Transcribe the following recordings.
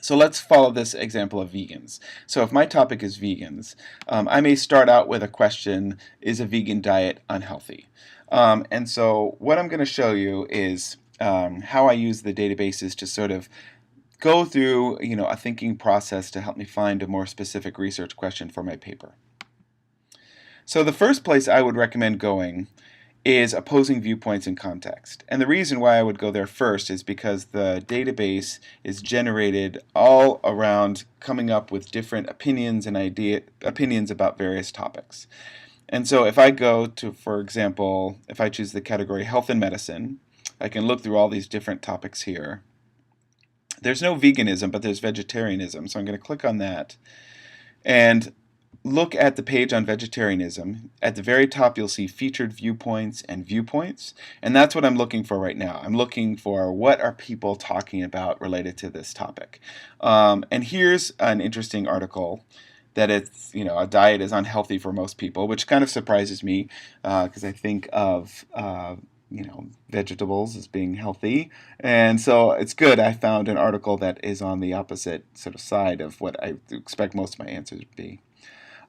So let's follow this example of vegans. So if my topic is vegans, I may start out with a question, is a vegan diet unhealthy? And so what I'm going to show you is how I use the databases to sort of go through, a thinking process to help me find a more specific research question for my paper. So the first place I would recommend going is opposing viewpoints in context. And the reason why I would go there first is because the database is generated all around coming up with different opinions and opinions about various topics. And so if I go to, for example, if I choose the category health and medicine, I can look through all these different topics here. There's no veganism, but there's vegetarianism. So I'm going to click on that and look at the page on vegetarianism. At the very top, you'll see featured viewpoints and viewpoints, and that's what I'm looking for right now. I'm looking for what are people talking about related to this topic. And here's an interesting article that it's, a diet is unhealthy for most people, which kind of surprises me because I think of vegetables as being healthy. And so it's good I found an article that is on the opposite sort of side of what I expect most of my answers to be.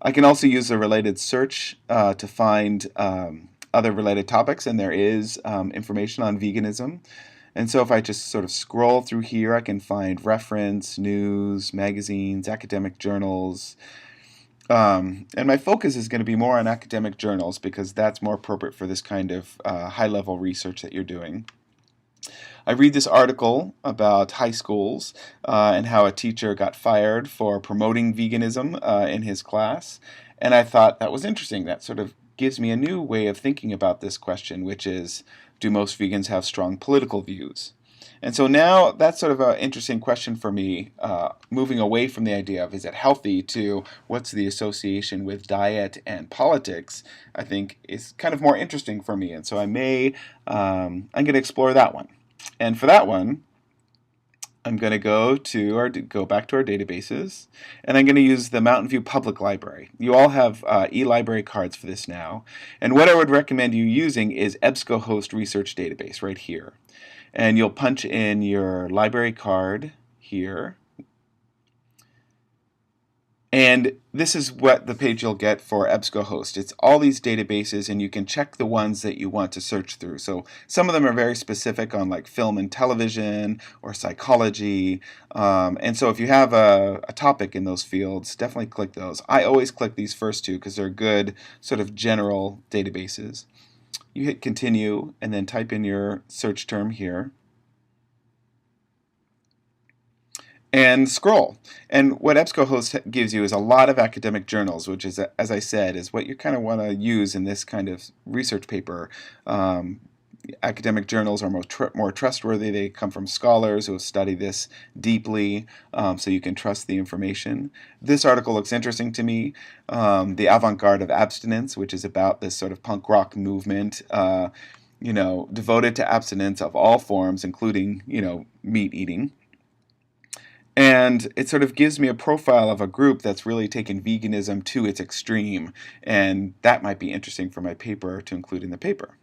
I can also use a related search to find other related topics, and there is information on veganism. And so if I just sort of scroll through here, I can find reference, news, magazines, academic journals. And my focus is going to be more on academic journals because that's more appropriate for this kind of high-level research that you're doing. I read this article about high schools and how a teacher got fired for promoting veganism in his class. And I thought that was interesting. That sort of gives me a new way of thinking about this question, which is, do most vegans have strong political views? And so now that's sort of an interesting question for me, moving away from the idea of is it healthy to what's the association with diet and politics, I think is kind of more interesting for me. And so I'm going to explore that one. And for that one, I'm going to go back to our databases, and I'm going to use the Mountain View Public Library. You all have e-library cards for this now, and what I would recommend you using is EBSCOhost Research Database right here. And you'll punch in your library card here. And this is what the page you'll get for EBSCOhost. It's all these databases, and you can check the ones that you want to search through. So some of them are very specific on like film and television or psychology. And so if you have a topic in those fields, definitely click those. I always click these first two because they're good sort of general databases. You hit continue and then type in your search term here. And scroll. And what EBSCOhost gives you is a lot of academic journals, which is, as I said, is what you kind of want to use in this kind of research paper. Academic journals are more trustworthy. They come from scholars who have studied this deeply, so you can trust the information. This article looks interesting to me. The Avant-Garde of Abstinence, which is about this sort of punk rock movement, devoted to abstinence of all forms, including, meat eating. And it sort of gives me a profile of a group that's really taken veganism to its extreme, and that might be interesting for my paper to include in the paper.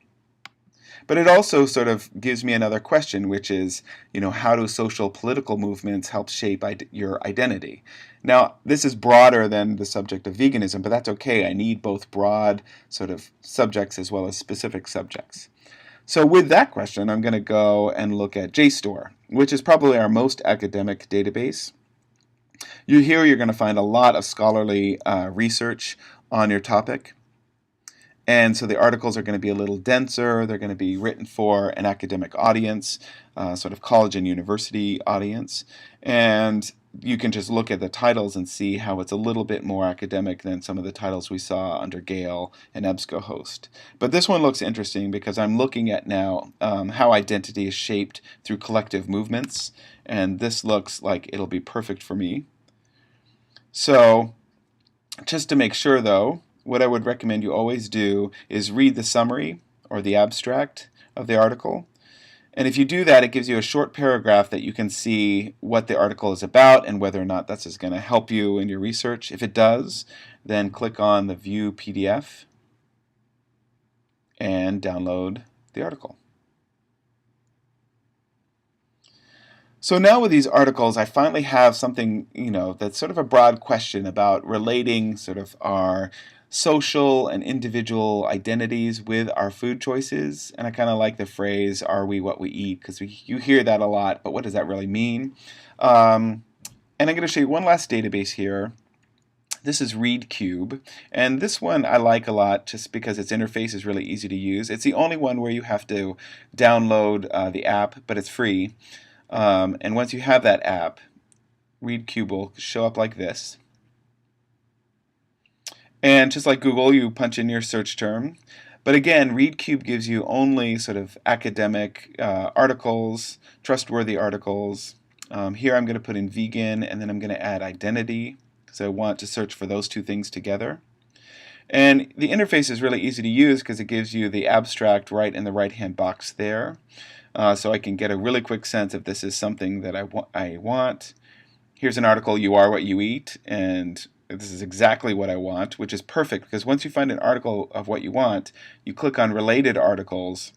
But it also sort of gives me another question, which is, how do social political movements help shape your identity? Now, this is broader than the subject of veganism, but that's okay. I need both broad sort of subjects as well as specific subjects. So with that question, I'm going to go and look at JSTOR, which is probably our most academic database. You're going to find a lot of scholarly research on your topic. And so the articles are going to be a little denser. They're going to be written for an academic audience, sort of college and university audience. And you can just look at the titles and see how it's a little bit more academic than some of the titles we saw under Gale and EBSCOhost. But this one looks interesting because I'm looking at now how identity is shaped through collective movements, and this looks like it'll be perfect for me. So just to make sure though, what I would recommend you always do is read the summary or the abstract of the article. And if you do that, it gives you a short paragraph that you can see what the article is about and whether or not that's going to help you in your research. If it does, then click on the View PDF and download the article. So now with these articles, I finally have something, that's sort of a broad question about relating sort of our social and individual identities with our food choices. And I kind of like the phrase, "Are we what we eat?" Because you hear that a lot, but what does that really mean? Um, and I'm going to show you one last database here. This is ReadCube, and this one I like a lot just because its interface is really easy to use. It's the only one where you have to download the app, but it's free. And once you have that app, ReadCube will show up like this. And just like Google, you punch in your search term. But again, ReadCube gives you only sort of academic articles, trustworthy articles. Here I'm going to put in vegan, and then I'm going to add identity, because I want to search for those two things together. And the interface is really easy to use because it gives you the abstract right in the right-hand box there. So I can get a really quick sense if this is something that I want. Here's an article, "You Are What You Eat," and this is exactly what I want, which is perfect because once you find an article of what you want, you click on related articles,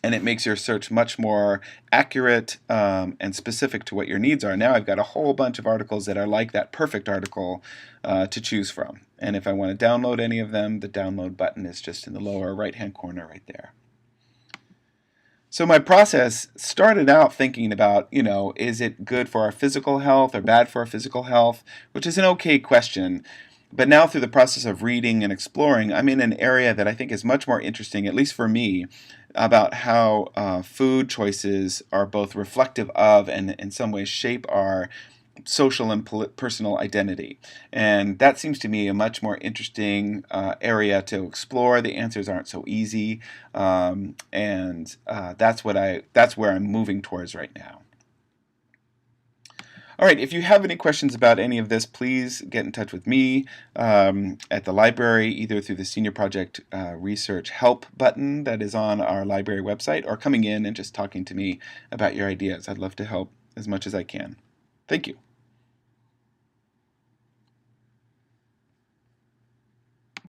and it makes your search much more accurate and specific to what your needs are. Now I've got a whole bunch of articles that are like that perfect article to choose from. And if I want to download any of them, the download button is just in the lower right-hand corner right there. So my process started out thinking about, is it good for our physical health or bad for our physical health, which is an okay question. But now through the process of reading and exploring, I'm in an area that I think is much more interesting, at least for me, about how food choices are both reflective of and in some ways shape our social and personal identity. And that seems to me a much more interesting area to explore. The answers aren't so easy, and that's where I'm moving towards right now. All right, if you have any questions about any of this, please get in touch with me at the library, either through the Senior Project Research Help button that is on our library website, or coming in and just talking to me about your ideas. I'd love to help as much as I can. Thank you.